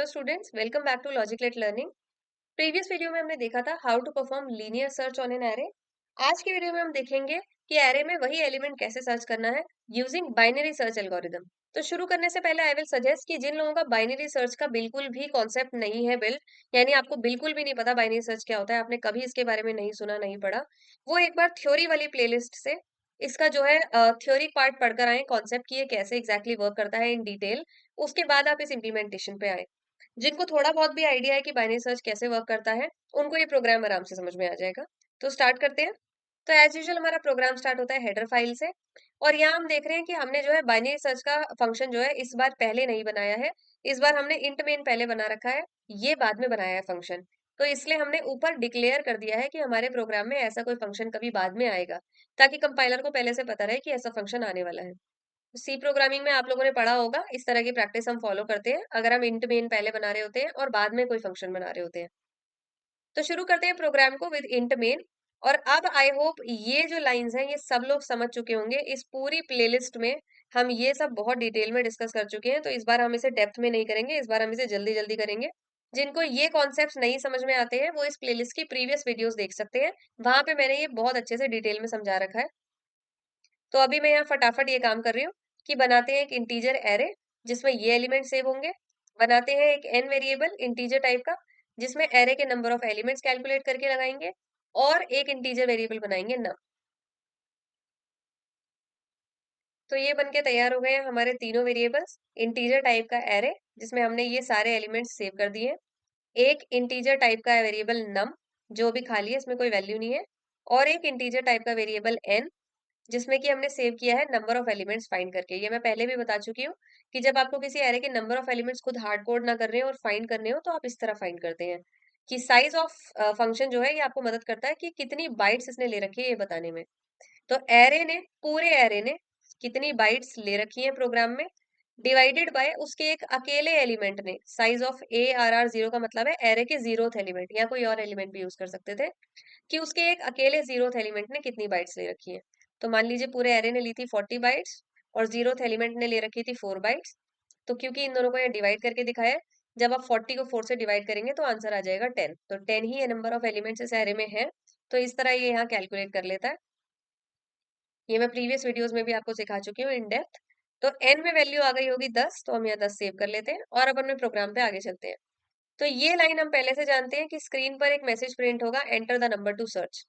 Hello students, welcome back to logiclet learning. Previous video में हमने देखा था how to perform linear search on an array. आज की वीडियो में हम देखेंगे कि एरे में वही एलिमेंट कैसे सर्च करना है यूजिंग बाइनरी सर्च एल्गोरिदम। तो शुरू करने से पहले आई विल सजेस्ट कि जिन लोगों का बाइनरी सर्च का बिल्कुल भी कॉन्सेप्ट नहीं है बिल्ड, यानी आपको बिल्कुल भी नहीं पता बाइनरी सर्च क्या होता है, आपने कभी इसके बारे में नहीं सुना नहीं पढ़ा, वो एक बार थ्योरी वाली प्लेलिस्ट से इसका जो है थ्योरी पार्ट पढ़कर आए, कॉन्सेप्ट की ये कैसे एग्जैक्टली वर्क करता है इन डिटेल। उसके बाद आप इस इम्प्लीमेंटेशन पे आए। जिनको थोड़ा बहुत भी आइडिया है कि बाइनरी सर्च कैसे वर्क करता है, उनको ये प्रोग्राम आराम से समझ में आ जाएगा। तो स्टार्ट करते हैं। तो एज यूजुअल हमारा प्रोग्राम स्टार्ट होता है हेडर फाइल से। और यहाँ हम देख रहे हैं कि हमने जो है बाइनरी सर्च का फंक्शन जो है इस बार पहले नहीं बनाया है। इस बार हमने इंट मेन पहले बना रखा है, ये बाद में बनाया है फंक्शन। तो इसलिए हमने ऊपर डिक्लेयर कर दिया है कि हमारे प्रोग्राम में ऐसा कोई फंक्शन कभी बाद में आएगा, ताकि कंपाइलर को पहले से पता रहे कि ऐसा फंक्शन आने वाला है। सी प्रोग्रामिंग में आप लोगों ने पढ़ा होगा, इस तरह की प्रैक्टिस हम फॉलो करते हैं अगर हम इंट मेन पहले बना रहे होते हैं और बाद में कोई फंक्शन बना रहे होते हैं। तो शुरू करते हैं प्रोग्राम को विद इंट मेन। और अब आई होप ये जो लाइंस हैं ये सब लोग समझ चुके होंगे। इस पूरी प्लेलिस्ट में हम ये सब बहुत डिटेल में डिस्कस कर चुके हैं, तो इस बार हम इसे डेप्थ में नहीं करेंगे, इस बार हम इसे जल्दी जल्दी करेंगे। जिनको ये कॉन्सेप्ट्स नहीं समझ में आते हैं वो इस प्लेलिस्ट की प्रीवियस वीडियोस देख सकते हैं, वहां पे मैंने ये बहुत अच्छे से डिटेल में समझा रखा है। तो अभी मैं यहाँ फटाफट ये काम कर रही हूँ कि बनाते हैं एक इंटीजर एरे जिसमें ये एलिमेंट सेव होंगे। बनाते हैं एक एन वेरिएबल इंटीजर टाइप का जिसमें एरे के नंबर ऑफ एलिमेंट्स कैलकुलेट करके लगाएंगे। और एक इंटीजर वेरिएबल बनाएंगे नम। तो ये बनके तैयार हो गए हैं हमारे तीनों वेरिएबल्स। इंटीजर टाइप का एरे जिसमें हमने ये सारे एलिमेंट्स सेव कर दिए हैं। एक इंटीजर टाइप का वेरिएबल नम जो भी खाली है, इसमें कोई वैल्यू नहीं है। और एक इंटीजर टाइप का वेरिएबल एन जिसमें कि हमने सेव किया है नंबर ऑफ एलिमेंट्स फाइंड करके। ये मैं पहले भी बता चुकी हूँ कि जब आपको किसी एरे के नंबर ऑफ एलिमेंट्स खुद हार्ड कोड ना कर रहे हो और फाइंड करने हो तो आप इस तरह फाइंड करते हैं कि साइज ऑफ फंक्शन जो है ये आपको मदद करता है कि कितनी बाइट्स इसने ले रखी है ये बताने में। तो एरे ने, पूरे एरे ने कितनी बाइट्स ले रखी है प्रोग्राम में, डिवाइडेड बाय उसके एक अकेले एलिमेंट ने, साइज ऑफ ARR0 का मतलब है एरे के जीरोथ एलिमेंट, या कोई और एलिमेंट भी यूज कर सकते थे, कि उसके एक अकेले जीरोथ एलिमेंट ने कितनी बाइट्स ले रखी है। तो मान लीजिए पूरे एरे ने ली थी 40 बाइट्स और जीरोथ एलिमेंट ने ले रखी थी 4 बाइट्स। तो क्योंकि इन दोनों को ये डिवाइड करके दिखाया है, जब आप 40 को 4 से डिवाइड करेंगे तो आंसर आ जाएगा 10। तो 10 ही नंबर ऑफ एलिमेंट्स इस एरे में है। तो इस तरह ये यहाँ कैलकुलेट कर लेता है। ये मैं प्रीवियस वीडियोस में भी आपको सिखा चुकी हूँ इन डेप्थ। तो एन में वैल्यू आ गई होगी 10, तो हम यहाँ 10 सेव कर लेते हैं और अब अपने प्रोग्राम पे आगे चलते हैं। तो ये लाइन हम पहले से जानते हैं कि स्क्रीन पर एक मैसेज प्रिंट होगा, enter the number two search.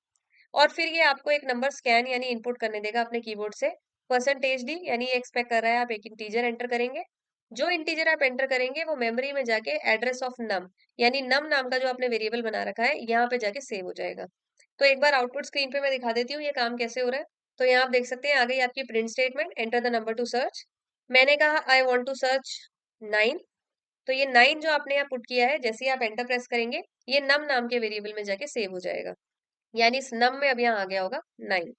और फिर ये आपको एक नंबर स्कैन यानी इनपुट करने देगा अपने कीबोर्ड से। परसेंटेज डी यानी ये एक्सपेक्ट कर रहा है आप एक इंटीजर एंटर करेंगे। जो इंटीजर आप एंटर करेंगे वो मेमोरी में जाके एड्रेस ऑफ नम यानी नम नाम का जो आपने वेरिएबल बना रखा है यहाँ पे जाके सेव हो जाएगा। तो एक बार आउटपुट स्क्रीन पे मैं दिखा देती हूँ ये काम कैसे हो रहा है। तो यहाँ आप देख सकते हैं आ गई आपकी print statement, enter the number two search. मैंने कहा आई वॉन्ट टू सर्च 9। तो ये 9 जो आपने यहाँ पुट किया है, जैसे ही आप एंटर प्रेस करेंगे ये नम नाम के वेरिएबल में जाके सेव हो जाएगा, यानी इस नम में अब यहाँ आ गया होगा 9।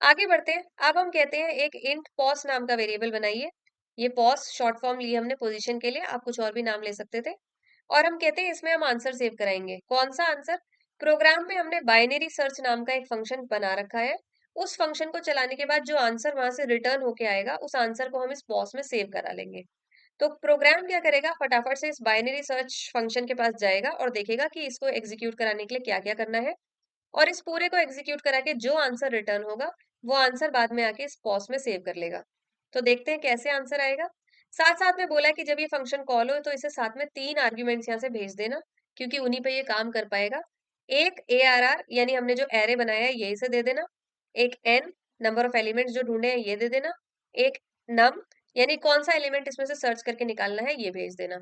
आगे बढ़ते हैं। अब हम कहते हैं एक इंट पॉस नाम का वेरिएबल बनाइए। ये पॉस शॉर्ट फॉर्म ली हमने पोजीशन के लिए, आप कुछ और भी नाम ले सकते थे। और हम कहते हैं इसमें हम आंसर सेव कराएंगे। कौन सा आंसर? प्रोग्राम में हमने बाइनरी सर्च नाम का एक फंक्शन बना रखा है। उस फंक्शन को चलाने के बाद जो आंसर वहां से रिटर्न होके आएगा उस आंसर को हम इस पॉस में सेव करा लेंगे। तो प्रोग्राम क्या करेगा, फटाफट से इस बाइनरी सर्च फंक्शन के पास जाएगा और देखेगा कि इसको एग्जीक्यूट कराने के लिए क्या क्या करना है। और इस पूरे को एग्जीक्यूट करा के जो आंसर रिटर्न होगा वो आंसर बाद में आके इस पॉस में सेव कर लेगा। तो देखते हैं कैसे आंसर आएगा। साथ साथ में बोला है कि जब ये फंक्शन कॉल हो तो इसे साथ में 3 आर्ग्यूमेंट्स यहाँ से भेज देना, क्योंकि उन्हीं पे ये काम कर पाएगा। एक ARR यानी हमने जो एरे बनाया है ये इसे दे देना। एक N नंबर ऑफ एलिमेंट्स जो ढूंढे हैं ये दे देना। एक नम यानी कौन सा एलिमेंट इसमें से सर्च करके निकालना है ये भेज देना।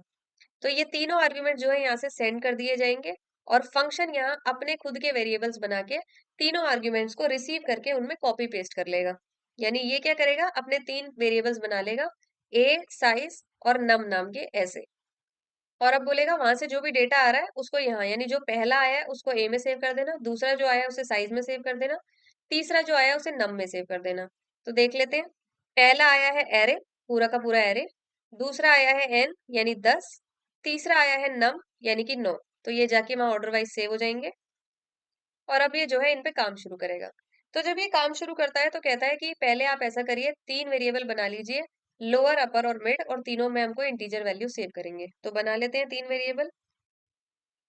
तो ये तीनों आर्ग्यूमेंट जो है यहाँ से सेंड कर दिए जाएंगे। और फंक्शन यहाँ अपने खुद के वेरिएबल्स बना के तीनों आर्ग्यूमेंट्स को रिसीव करके उनमें कॉपी पेस्ट कर लेगा। यानी ये क्या करेगा, अपने 3 वेरिएबल्स बना लेगा, ए, साइज और नम नाम के ऐसे। और अब बोलेगा वहां से जो भी डेटा आ रहा है उसको यहाँ, यानी जो पहला आया है उसको ए में सेव कर देना, दूसरा जो आया है उसे साइज में सेव कर देना, तीसरा जो आया है उसे नम में सेव कर देना। तो देख लेते हैं। पहला आया है एरे, पूरा का पूरा एरे। दूसरा आया है एन यानी 10। तीसरा आया है नम यानी कि 9। तो ये जाके वहां ऑर्डर वाइज सेव हो जाएंगे। और अब ये जो है इन पे काम शुरू करेगा। तो जब ये काम शुरू करता है तो कहता है कि पहले आप ऐसा करिए, 3 वेरिएबल बना लीजिए। लोअर, अपर और मिड, और तीनों में हमको इंटीजर वैल्यू सेव करेंगे। तो बना लेते हैं 3 वेरिएबल।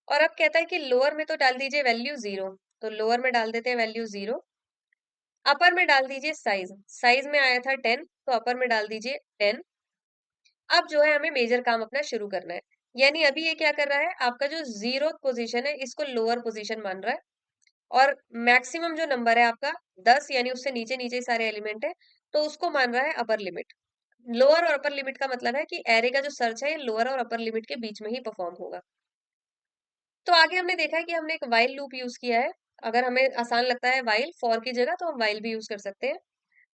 और अब कहता है कि लोअर में तो डाल दीजिए वैल्यू 0, तो लोअर में डाल देते हैं वैल्यू 0। अपर में डाल दीजिए साइज, साइज में आया था 10, तो अपर में डाल दीजिए 10। अब जो है हमें मेजर काम अपना शुरू करना है। यानी अभी ये क्या कर रहा है, आपका जो 0th पोजीशन है इसको लोअर पोजीशन मान रहा है, और मैक्सिमम जो नंबर है आपका 10, यानी उससे नीचे नीचे ही सारे एलिमेंट है, तो उसको मान रहा है अपर लिमिट। लोअर और अपर लिमिट का मतलब है कि एरे का जो सर्च है ये लोअर और अपर लिमिट के बीच में ही परफॉर्म होगा। तो आगे हमने देखा है कि हमने एक वाइल लूप यूज किया है। अगर हमें आसान लगता है वाइल फॉर की जगह, तो हम वाइल भी यूज कर सकते हैं।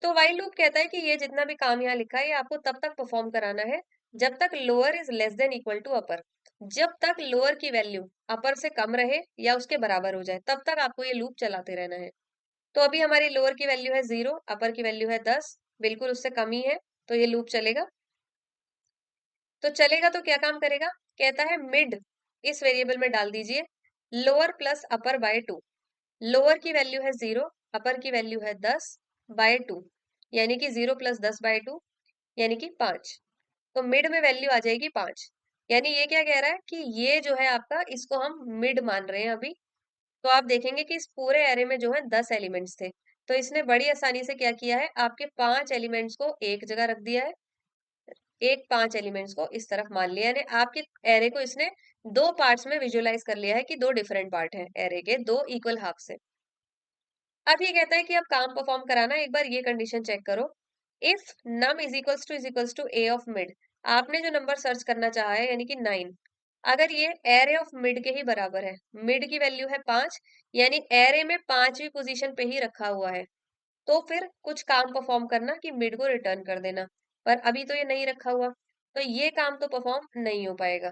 तो वाइल लूप कहता है कि ये जितना भी काम यहाँ लिखा है ये आपको तब तक परफॉर्म कराना है जब तक lower is less than equal to upper. जब तक लोअर की वैल्यू अपर से कम रहे या उसके बराबर हो जाए, तब तक आपको ये लूप चलाते रहना है। तो अभी हमारी लोअर की वैल्यू है 0, अपर की वैल्यू है 10, बिल्कुल उससे कम ही है, तो ये लूप चलेगा। तो चलेगा तो क्या काम करेगा, कहता है मिड इस वेरिएबल में डाल दीजिए lower plus upper by 2। Lower की वैल्यू है 0, अपर की वैल्यू है 10 बाय 2, यानी कि 0 प्लस 10 बाय 2, यानी कि 5। तो मिड में वैल्यू आ जाएगी 5। यानी ये क्या कह रहा है कि ये जो है आपका, इसको हम मिड मान रहे हैं अभी। तो आप देखेंगे कि इस पूरे एरे में जो है 10 एलिमेंट्स थे, तो इसने बड़ी आसानी से क्या किया है, आपके 5 एलिमेंट्स को एक जगह रख दिया है। एक 5 एलिमेंट्स को इस तरफ मान लिया, यानी आपके एरे को इसने दो पार्ट्स में विजुअलाइज कर लिया है कि दो डिफरेंट पार्ट हैं एरे के, दो इक्वल हाफ से। अब ये कहता है कि अब काम परफॉर्म कराना, एक बार ये कंडीशन चेक करो। If num is equals to a of mid, आपने जो नंबर सर्च करना चाहा है यानी कि 9, अगर ये एरे ऑफ मिड के ही बराबर है, मिड की वैल्यू है 5, यानी एरे में 5वीं पोजीशन पे ही रखा हुआ है, तो फिर कुछ काम परफॉर्म करना कि मिड को रिटर्न कर देना। पर अभी तो ये नहीं रखा हुआ, तो ये काम तो परफॉर्म नहीं हो पाएगा।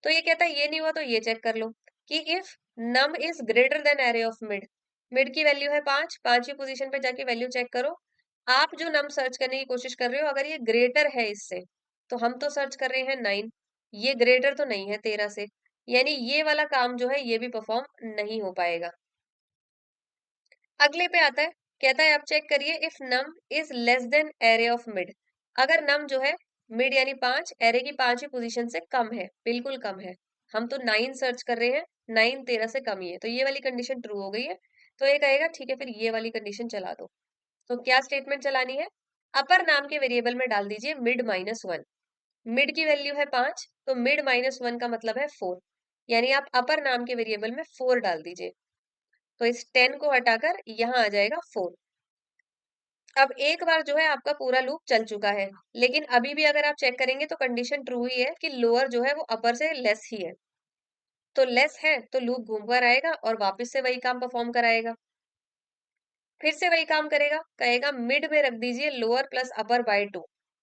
तो ये कहता है ये नहीं हुआ तो ये चेक कर लो कि if num is greater than array of mid, mid की वैल्यू है 5, 5वीं पोजीशन पे जाके वैल्यू चेक करो। आप जो नम सर्च करने की कोशिश कर रहे हो, अगर ये ग्रेटर है इससे, तो हम तो सर्च कर रहे हैं 9, ये ग्रेटर तो नहीं है 13 से, यानी ये वाला काम जो है ये भी परफॉर्म नहीं हो पाएगा। अगले पे आता है, कहता है अब चेक करिए if num is less than array of mid. अगर नम जो है मिड यानी 5 एरे की 5वीं पोजीशन से कम है, बिल्कुल कम है, हम तो 9 सर्च कर रहे हैं, 9 13 से कम ही है, तो ये वाली कंडीशन ट्रू हो गई है। तो ये कहेगा ठीक है, फिर ये वाली कंडीशन चला दो। तो क्या स्टेटमेंट चलानी है, अपर नाम के वेरिएबल में डाल दीजिए मिड -1। मिड की वैल्यू है 5, तो मिड -1 का मतलब है 4, यानी आप अपर नाम के वेरिएबल में 4 डाल दीजिए। तो इस 10 को हटाकर यहाँ आ जाएगा 4। अब एक बार जो है आपका पूरा लूप चल चुका है, लेकिन अभी भी अगर आप चेक करेंगे तो कंडीशन ट्रू ही है कि लोअर जो है वो अपर से लेस ही है। तो लेस है तो लूप घूम कर आएगा और वापस से वही काम परफॉर्म कराएगा। फिर से वही काम करेगा, कहेगा मिड में रख दीजिए लोअर प्लस अपर बाय 2।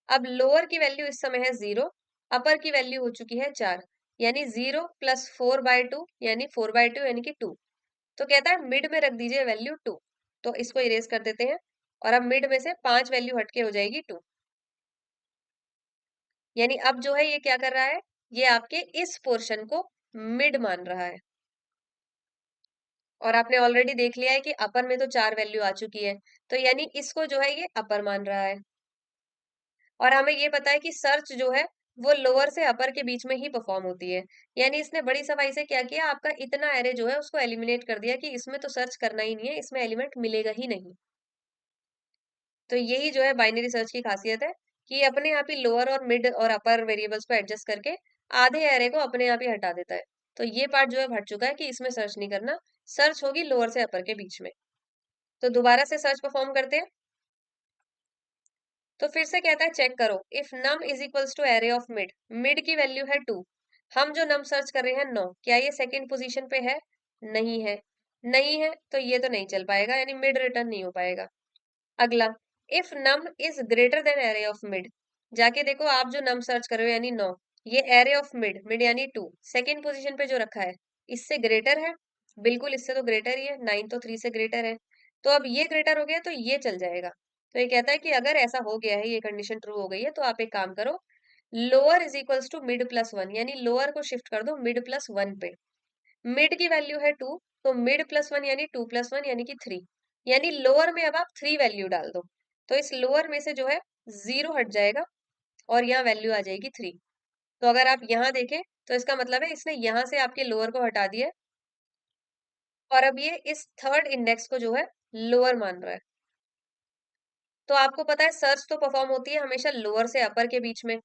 अब लोअर की वैल्यू इस समय है 0, अपर की वैल्यू हो चुकी है 4, यानी 0 प्लस 4/2, यानी 4/2 यानी कि 2। तो कहता है मिड में रख दीजिए वैल्यू 2। तो इसको इरेज कर देते हैं, और अब मिड में से 5 वैल्यू हटके हो जाएगी 2। यानी अब जो है ये क्या कर रहा है, ये आपके इस पोर्शन को मिड मान रहा है। और आपने ऑलरेडी देख लिया है कि अपर में तो 4 वैल्यू आ चुकी है, तो यानी इसको जो है ये अपर मान रहा है। और हमें ये पता है कि सर्च जो है वो लोअर से अपर के बीच में ही परफॉर्म होती है, यानी इसने बड़ी सफाई से क्या किया, आपका इतना एरे जो है उसको एलिमिनेट कर दिया कि इसमें तो सर्च करना ही नहीं है, इसमें एलिमेंट मिलेगा ही नहीं। तो यही जो है बाइनरी सर्च की खासियत है कि ये अपने आप ही लोअर और मिड और अपर वेरिएबल्स को एडजस्ट करके आधे एरे को अपने आप ही हटा देता है। तो ये पार्ट जो है हट चुका है कि इसमें सर्च नहीं करना, सर्च होगी लोअर से अपर के बीच में। तो दोबारा से सर्च परफॉर्म करते हैं। तो फिर से कहता है चेक करो if num is equals to array of mid, mid की वैल्यू है 2, हम जो नम सर्च कर रहे हैं 9, क्या ये सेकंड पोजीशन पे है, नहीं है, नहीं है तो ये तो नहीं चल पाएगा, यानी मिड रिटर्न नहीं हो पाएगा। अगला, if num is greater than array of mid, जाके देखो आप जो नम सर्च कर रहे हो यानी 9, ये एरे ऑफ मिड, मिड यानी 2 सेकंड पोजीशन पे जो रखा है इससे ग्रेटर है, बिल्कुल इससे तो ग्रेटर ही है, 9 तो 3 से ग्रेटर है। तो अब ये ग्रेटर हो गया तो ये चल जाएगा। तो ये कहता है कि अगर ऐसा हो गया है, ये कंडीशन ट्रू हो गई है, तो आप एक काम करो, lower is equals to mid plus 1, यानी लोअर को शिफ्ट कर दो मिड प्लस 1 पे। मिड की वैल्यू है 2, तो मिड प्लस 1 यानी 2 प्लस 1 यानी कि 3, यानी लोअर में अब आप 3 वैल्यू डाल दो। तो इस लोअर में से जो है 0 हट जाएगा और यहाँ वैल्यू आ जाएगी 3। तो अगर आप यहाँ देखें तो इसका मतलब है इसने यहाँ से आपके लोअर को हटा दिया है और अब ये इस थर्ड इंडेक्स को जो है लोअर मान रहा है। तो आपको पता है सर्च तो परफॉर्म होती है हमेशा लोअर से अपर के बीच में।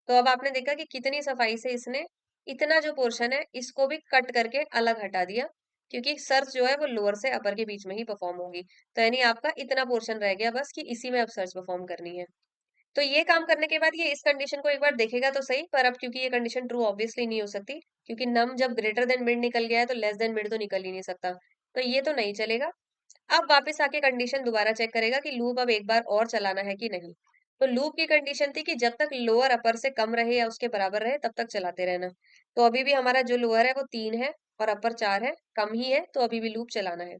तो अब आपने देखा कि कितनी सफाई से इसने इतना जो पोर्शन है इसको भी कट करके अलग हटा दिया, क्योंकि सर्च जो है वो लोअर से अपर के बीच में ही परफॉर्म होगी। तो यानी आपका इतना पोर्शन रह गया बस कि इसी में अब सर्च परफॉर्म करनी है। तो ये काम करने के बाद ये इस कंडीशन को एक बार देखेगा तो सही, पर अब क्योंकि ये कंडीशन ट्रू ऑब्वियसली नहीं हो सकती, क्योंकि नम जब ग्रेटर देन मिड निकल गया है तो लेस देन मिड तो निकल ही नहीं सकता, तो ये तो नहीं चलेगा। अब वापस आके कंडीशन दोबारा चेक करेगा कि लूप अब एक बार और चलाना है कि नहीं। तो लूप की कंडीशन थी कि जब तक लोअर अपर से कम रहे या उसके बराबर रहे तब तक चलाते रहना। तो अभी भी हमारा जो लोअर है वो 3 है और अपर 4 है, कम ही है, तो अभी भी लूप चलाना है।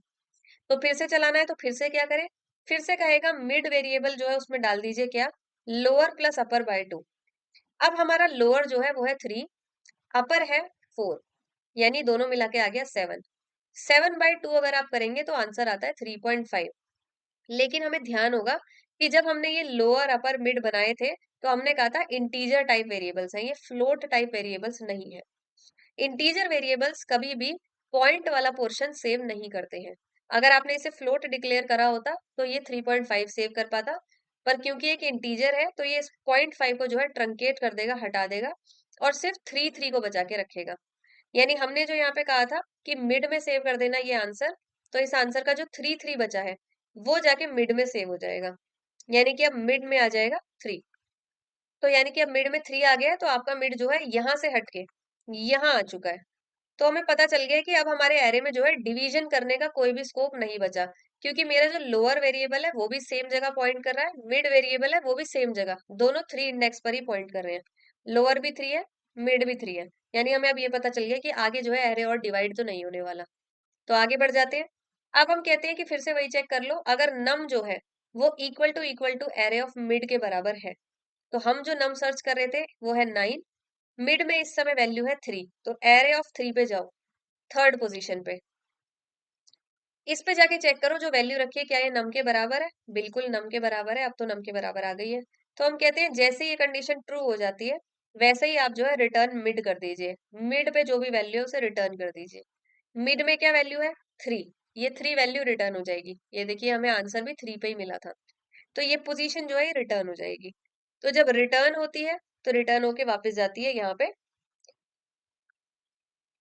तो फिर से चलाना है तो फिर से क्या करें, फिर से कहेगा मिड वेरिएबल जो है उसमें डाल दीजिए क्या, लोअर प्लस अपर बाय 2। अब हमारा लोअर जो है वो है 3, अपर है 4, यानी दोनों मिला के आ गया 7। 7/2 अगर आप करेंगे तो आंसर आता है 3.5। लेकिन हमें ध्यान होगा कि जब हमने ये लोअर अपर मिड बनाए थे तो हमने कहा था इंटीजर टाइप वेरिएबल्स हैं, ये फ्लोट टाइप वेरिएबल्स नहीं है। इंटीजर वेरिएबल्स कभी भी पॉइंट वाला पोर्शन सेव नहीं करते हैं। अगर आपने इसे फ्लोट डिक्लेयर करा होता तो ये 3.5 सेव कर पाता, पर क्योंकि एक इंटीजर है तो ये इस 0.5 को जो है ट्रंकेट कर देगा, हटा देगा और सिर्फ 3 को बचा के रखेगा। यानी हमने जो यहाँ पे कहा था कि मिड में सेव कर देना ये आंसर, तो इस आंसर का जो 3 बचा है वो जाके मिड में सेव हो जाएगा, यानी कि अब मिड में आ जाएगा 3। तो यानी कि अब मिड में 3 आ गया है तो आपका मिड जो है यहाँ से हटके यहाँ आ चुका है। तो हमें पता चल गया कि अब हमारे एरे में जो है डिवीजन करने का कोई भी स्कोप नहीं बचा, क्योंकि मेरा जो लोअर वेरिएबल है वो भी सेम जगह पॉइंट कर रहा है, मिड वेरिएबल है वो भी सेम जगह, दोनों 3 इंडेक्स पर ही पॉइंट कर रहे हैं। लोअर भी 3 है, मिड भी 3 है, यानी हमें अब ये पता चल गया कि आगे जो है एरे और डिवाइड तो नहीं होने वाला। तो आगे बढ़ जाते हैं। अब हम कहते हैं कि फिर से वही चेक कर लो, अगर नम जो है वो equal to array of mid के बराबर है, तो हम जो नम सर्च कर रहे थे वो है 9, मिड में इस समय वैल्यू है 3, तो एरे ऑफ 3 पे जाओ, थर्ड पोजीशन पे। इस पे जाके चेक करो जो वैल्यू रखी है क्या ये नम के बराबर है, बिल्कुल नम के बराबर है, अब तो नम के बराबर आ गई है। तो हम कहते हैं जैसे ये कंडीशन ट्रू हो जाती है वैसे ही आप जो है रिटर्न मिड कर दीजिए, मिड पे जो भी वैल्यू है उसे रिटर्न कर दीजिए। मिड में क्या वैल्यू है, 3, ये 3 वैल्यू रिटर्न हो जाएगी। ये देखिए हमें आंसर भी 3 पे ही मिला था, तो ये पोजीशन जो है ये रिटर्न हो जाएगी। तो जब रिटर्न होती है तो रिटर्न होके वापस जाती है यहाँ पे।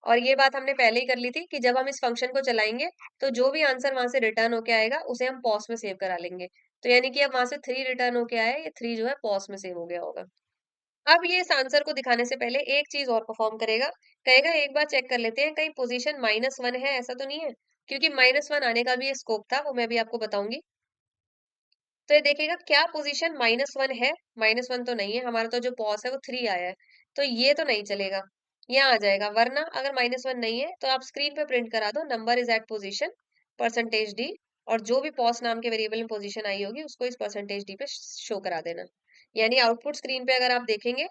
और ये बात हमने पहले ही कर ली थी कि जब हम इस फंक्शन को चलाएंगे तो जो भी आंसर वहां से रिटर्न होके आएगा उसे हम पॉज में सेव करा लेंगे। तो यानी कि अब वहां से 3 रिटर्न होके आया है, ये 3 जो है पॉज में सेव हो गया होगा। अब ये इस आंसर को दिखाने से पहले एक चीज और परफॉर्म करेगा, कहेगा एक बार चेक कर लेते हैं कहीं पोजीशन -1 है, ऐसा तो नहीं है, क्योंकि -1 आने का भी स्कोप था, वो मैं भी आपको बताऊंगी। तो ये देखेगा क्या पोजीशन -1 है, -1 तो नहीं है, हमारा तो जो पॉज है वो 3 आया है, तो ये तो नहीं चलेगा, यहाँ आ जाएगा। वरना अगर -1 नहीं है तो आप स्क्रीन पे प्रिंट करा दो number is at position %d, और जो भी पॉज नाम के वेरिएबल में पोजीशन आई होगी उसको इस %d पे शो करा देना। यानी आउटपुट स्क्रीन पे अगर आप देखेंगे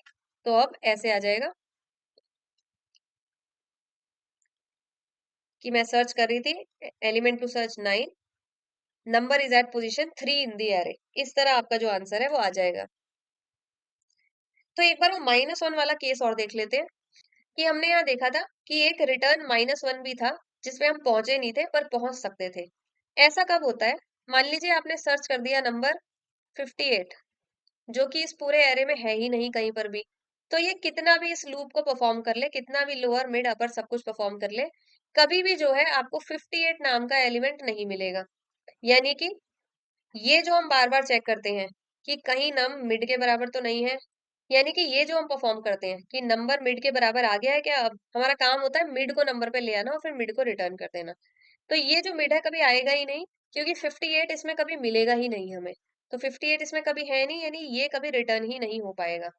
तो अब ऐसे आ जाएगा कि मैं सर्च कर रही थी element to search 9, number is at position 3 in the array, इस तरह आपका जो आंसर है वो आ जाएगा। तो एक बार वो -1 वाला केस और देख लेते हैं कि हमने यहाँ देखा था कि एक रिटर्न -1 भी था जिसपे हम पहुंचे नहीं थे पर पहुंच सकते थे। ऐसा कब होता है, मान लीजिए आपने सर्च कर दिया नंबर 58, जो कि इस पूरे एरे में है ही नहीं कहीं पर भी। तो ये कितना भी इस लूप को परफॉर्म कर ले, कितना भी लोअर मिड अपर सब कुछ परफॉर्म कर ले, कभी भी जो है आपको 58 नाम का एलिमेंट नहीं मिलेगा। यानी कि ये जो हम बार बार चेक करते हैं कि कहीं नम मिड के बराबर तो नहीं है, यानी कि ये जो हम परफॉर्म करते हैं कि नंबर मिड के बराबर आ गया है क्या, अब हमारा काम होता है मिड को नंबर पे ले आना और फिर मिड को रिटर्न कर देना। तो ये जो मिड है कभी आएगा ही नहीं, क्योंकि 58 इसमें कभी मिलेगा ही नहीं हमें। तो 58 इसमें कभी है नहीं, यानी ये कभी रिटर्न ही नहीं हो पाएगा।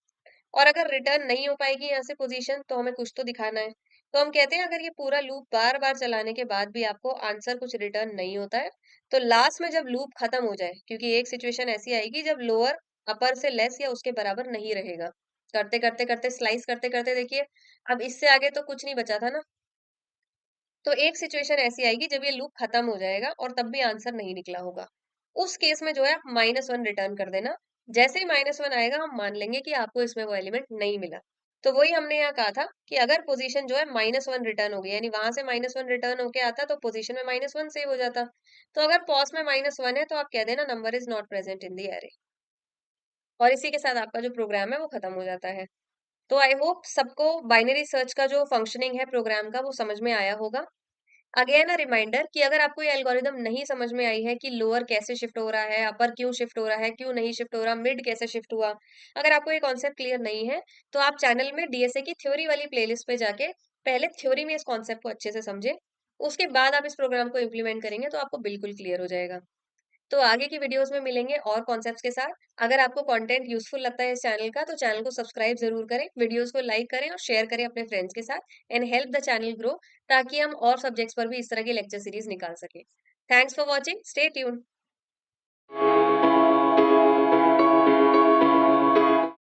और अगर रिटर्न नहीं हो पाएगी यहाँ से पोजीशन तो हमें कुछ तो दिखाना है। तो हम कहते हैं अगर ये पूरा लूप बार बार चलाने के बाद भी आपको आंसर कुछ रिटर्न नहीं होता है, तो लास्ट में जब लूप खत्म हो जाए, क्योंकि एक सिचुएशन ऐसी आएगी जब लोअर अपर से लेस या उसके बराबर नहीं रहेगा, करते करते करते स्लाइस करते करते देखिए अब इससे आगे तो कुछ नहीं बचा था ना। तो एक सिचुएशन ऐसी आएगी जब ये लूप खत्म हो जाएगा और तब भी आंसर नहीं निकला होगा। उस केस में जो है आप -1 रिटर्न कर देना, जैसे ही -1 आएगा हम मान लेंगे कि आपको इसमें वो एलिमेंट नहीं मिला। तो वही हमने यहाँ कहा था कि अगर पोजीशन जो है -1 रिटर्न हो गई, यानी वहां से -1 रिटर्न होके आता तो पोजीशन में -1 सेव हो जाता। तो अगर पॉस में -1 है तो आप कह देना number is not present in the array, और इसी के साथ आपका जो प्रोग्राम है वो खत्म हो जाता है। तो आई होप सबको बाइनरी सर्च का जो फंक्शनिंग है प्रोग्राम का वो समझ में आया होगा। अगेन अ रिमाइंडर कि अगर आपको ये एल्गोरिदम नहीं समझ में आई है कि लोअर कैसे शिफ्ट हो रहा है, अपर क्यों शिफ्ट हो रहा है, क्यों नहीं शिफ्ट हो रहा, मिड कैसे शिफ्ट हुआ, अगर आपको ये कॉन्सेप्ट क्लियर नहीं है, तो आप चैनल में डीएसए की थ्योरी वाली प्लेलिस्ट पे जाके पहले थ्योरी में इस कॉन्सेप्ट को अच्छे से समझे, उसके बाद आप इस प्रोग्राम को इम्प्लीमेंट करेंगे तो आपको बिल्कुल क्लियर हो जाएगा। तो आगे की वीडियोस में मिलेंगे और कॉन्सेप्ट्स के साथ। अगर आपको कंटेंट यूजफुल लगता है इस चैनल का, तो चैनल को सब्सक्राइब जरूर करें, वीडियोस को लाइक करें और शेयर करें अपने फ्रेंड्स के साथ, and help the channel grow, ताकि हम और सब्जेक्ट्स पर भी इस तरह की लेक्चर सीरीज निकाल सकें। Thanks for watching, stay tuned.